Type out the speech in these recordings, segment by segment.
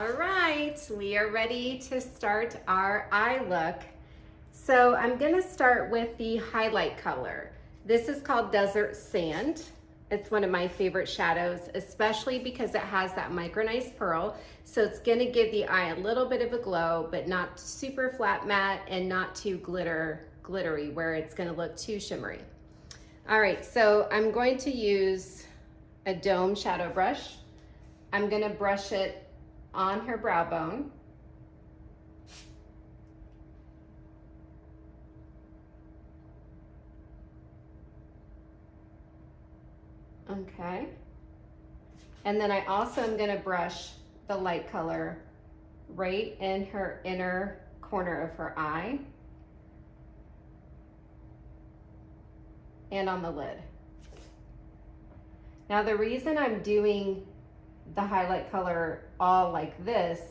All right, we are ready to start our eye look. So I'm gonna start with the highlight color. This is called Desert Sand. It's one of my favorite shadows, especially because it has that micronized pearl. So it's gonna give the eye a little bit of a glow, but not super flat matte and not too glittery where it's gonna look too shimmery. All right, so I'm going to use a dome shadow brush. I'm gonna brush it on her brow bone. Okay. And then I also am gonna brush the light color right in her inner corner of her eye and on the lid. Now the reason I'm doing the highlight color all like this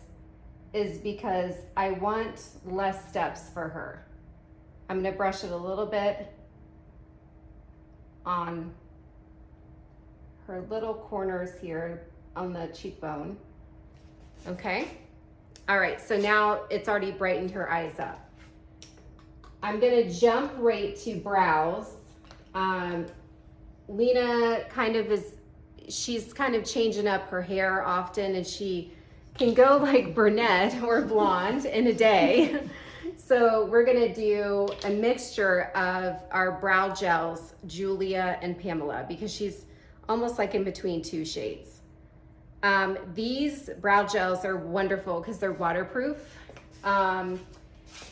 is because I want less steps for her. I'm gonna brush it a little bit on her little corners here on the cheekbone. Okay. All right, so now it's already brightened her eyes up. I'm gonna jump right to brows. Lena she's kind of changing up her hair often, and she can go like brunette or blonde in a day. So we're gonna do a mixture of our brow gels, Julia and Pamela, because she's almost like in between two shades. These brow gels are wonderful because they're waterproof.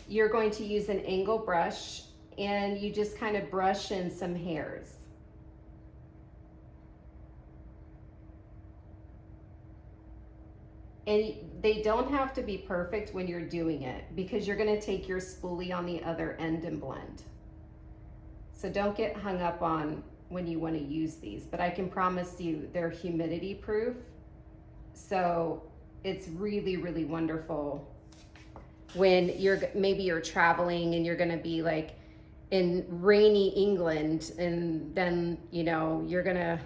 You're going to use an angle brush and you just kind of brush in some hairs. And they don't have to be perfect when you're doing it because you're gonna take your spoolie on the other end and blend. So don't get hung up on when you wanna use these, but I can promise you they're humidity proof. So it's really, really wonderful when maybe you're traveling and you're gonna be like in rainy England, and then you're gonna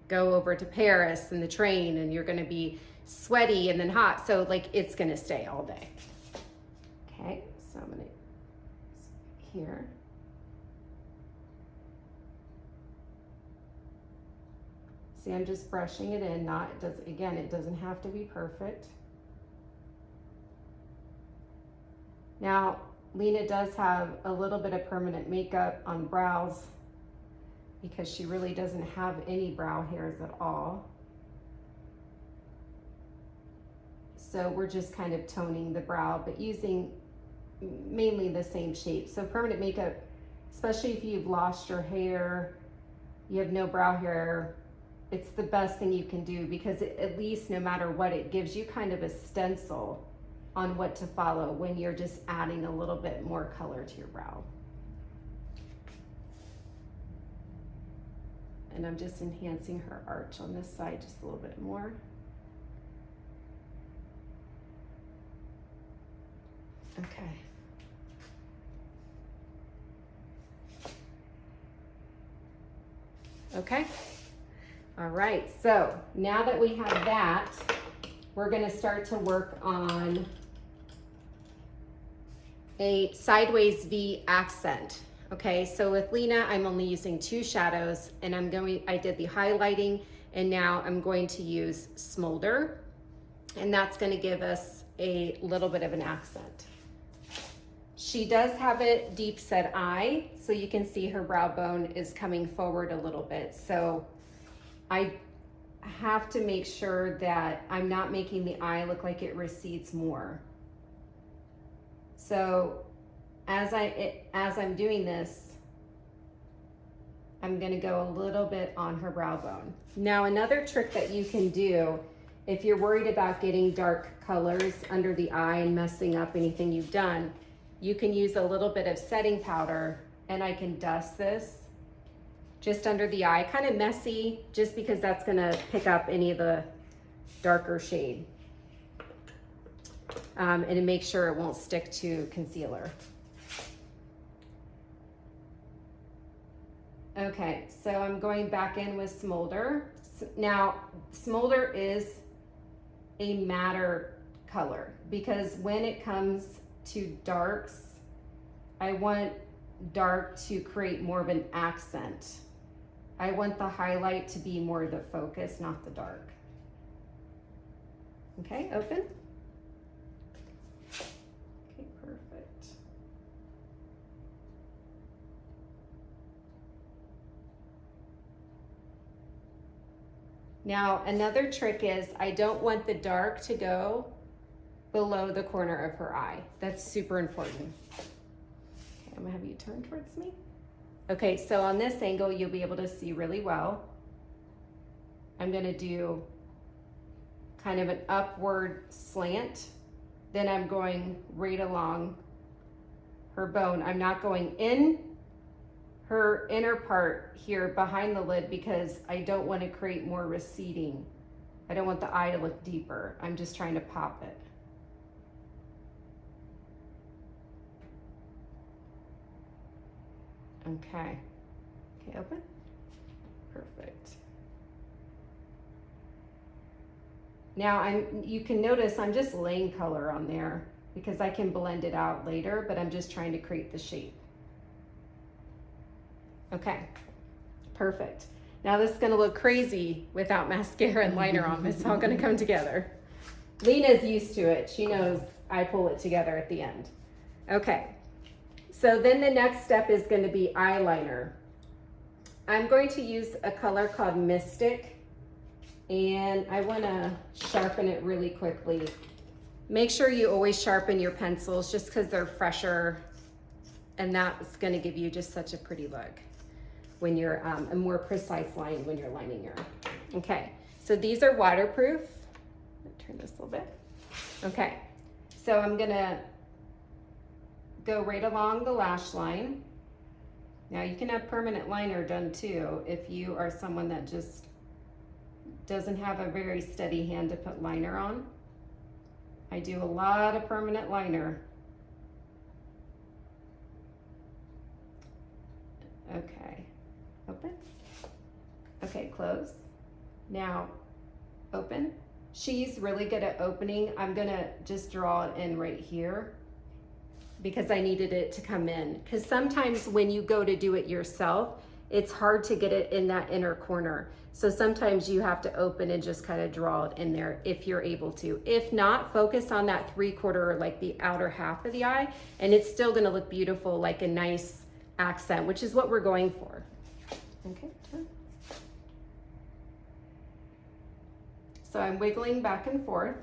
go over to Paris in the train and you're gonna be sweaty and then hot, so like it's gonna stay all day. Okay, so I'm gonna here. See, I'm just brushing it in. It doesn't have to be perfect. Now, Lena does have a little bit of permanent makeup on brows because she really doesn't have any brow hairs at all. So we're just kind of toning the brow, but using mainly the same shape. So permanent makeup, especially if you've lost your hair, you have no brow hair, it's the best thing you can do because at least no matter what, it gives you kind of a stencil on what to follow when you're just adding a little bit more color to your brow. And I'm just enhancing her arch on this side just a little bit more. Okay. Okay. All right, so now that we have that, we're gonna start to work on a sideways V accent. Okay, so with Lena, I'm only using 2 shadows, and I did the highlighting, and now I'm going to use Smolder, and that's gonna give us a little bit of an accent. She does have a deep set eye, so you can see her brow bone is coming forward a little bit. So I have to make sure that I'm not making the eye look like it recedes more. So as I'm doing this, I'm gonna go a little bit on her brow bone. Now another trick that you can do if you're worried about getting dark colors under the eye and messing up anything you've done, you can use a little bit of setting powder, and I can dust this just under the eye, kind of messy, just because that's gonna pick up any of the darker shade. And to make sure it won't stick to concealer. Okay, so I'm going back in with Smolder. Now, Smolder is a matter color, because when it comes to darks, I want dark to create more of an accent. I want the highlight to be more the focus, not the dark. Okay, open. Okay, perfect. Now, another trick is I don't want the dark to go below the corner of her eye. That's super important. Okay, I'm gonna have you turn towards me. Okay, so on this angle, you'll be able to see really well. I'm gonna do kind of an upward slant. Then I'm going right along her bone. I'm not going in her inner part here behind the lid because I don't want to create more receding. I don't want the eye to look deeper. I'm just trying to pop it. Okay. Okay, open. Perfect. Now you can notice I'm just laying color on there because I can blend it out later, but I'm just trying to create the shape. Okay, perfect. Now this is gonna look crazy without mascara and liner on, but it's all gonna come together. Lena's used to it. She knows I pull it together at the end. Okay, so then the next step is gonna be eyeliner. I'm going to use a color called Mystic, and I wanna sharpen it really quickly. Make sure you always sharpen your pencils just because they're fresher, and that's gonna give you just such a pretty look when you're a more precise line when you're lining your eye. Okay, so these are waterproof. Turn this a little bit. Okay, so I'm gonna go right along the lash line. Now you can have permanent liner done too if you are someone that just doesn't have a very steady hand to put liner on. I do a lot of permanent liner. Okay, open. Okay, close. Now, open. She's really good at opening. I'm gonna just draw it in right here because I needed it to come in. Because sometimes when you go to do it yourself, it's hard to get it in that inner corner. So sometimes you have to open and just kind of draw it in there if you're able to. If not, focus on that 3/4, like the outer half of the eye, and it's still gonna look beautiful, like a nice accent, which is what we're going for. Okay, turn. So I'm wiggling back and forth.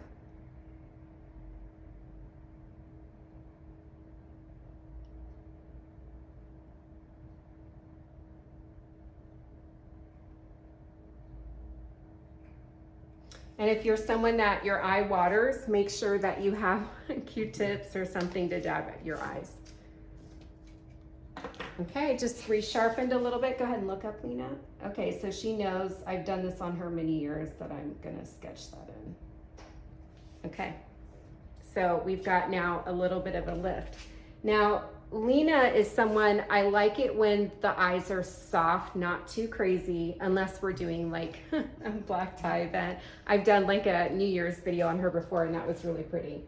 And if you're someone that your eye waters, make sure that you have Q-tips or something to dab at your eyes. Okay, just resharpened a little bit. Go ahead and look up, Lena. Okay, so she knows I've done this on her many years that I'm gonna sketch that in. Okay, so we've got now a little bit of a lift. Now, Lena is someone, I like it when the eyes are soft, not too crazy, unless we're doing like a black tie event. I've done like a New Year's video on her before and that was really pretty.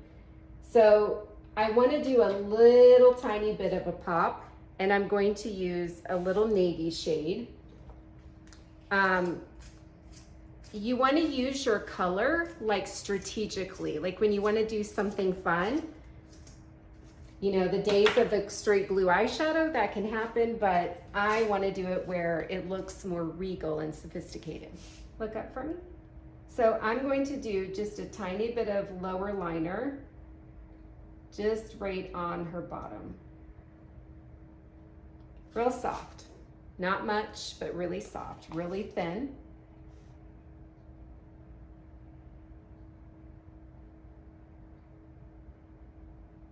So I wanna do a little tiny bit of a pop, and I'm going to use a little navy shade. You wanna use your color like strategically, like when you wanna do something fun. You know, the days of the straight blue eyeshadow, that can happen, but I wanna do it where it looks more regal and sophisticated. Look up for me. So I'm going to do just a tiny bit of lower liner, just right on her bottom. Real soft, not much, but really soft, really thin.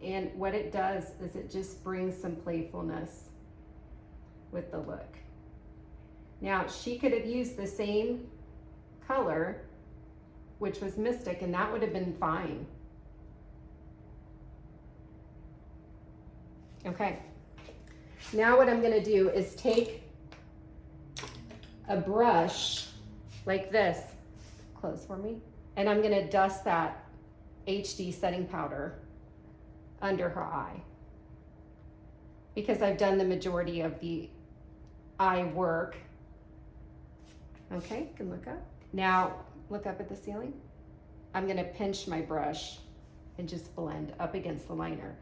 And what it does is it just brings some playfulness with the look. Now, she could have used the same color, which was Mystic, and that would have been fine. Okay. Now what I'm gonna do is take a brush like this, close for me, and I'm gonna dust that HD setting powder under her eye, because I've done the majority of the eye work. Okay, you can look up. Now, look up at the ceiling. I'm gonna pinch my brush and just blend up against the liner.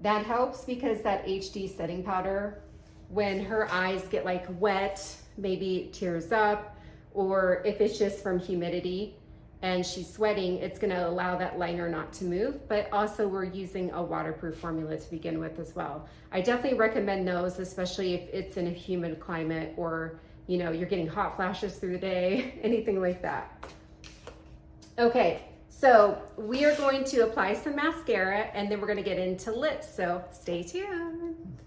That helps because that HD setting powder, when her eyes get like wet, maybe tears up, or if it's just from humidity and she's sweating, it's gonna allow that liner not to move, but also we're using a waterproof formula to begin with as well. I definitely recommend those, especially if it's in a humid climate or you know, you're getting hot flashes through the day, anything like that. Okay, so we are going to apply some mascara and then we're gonna get into lips, so stay tuned.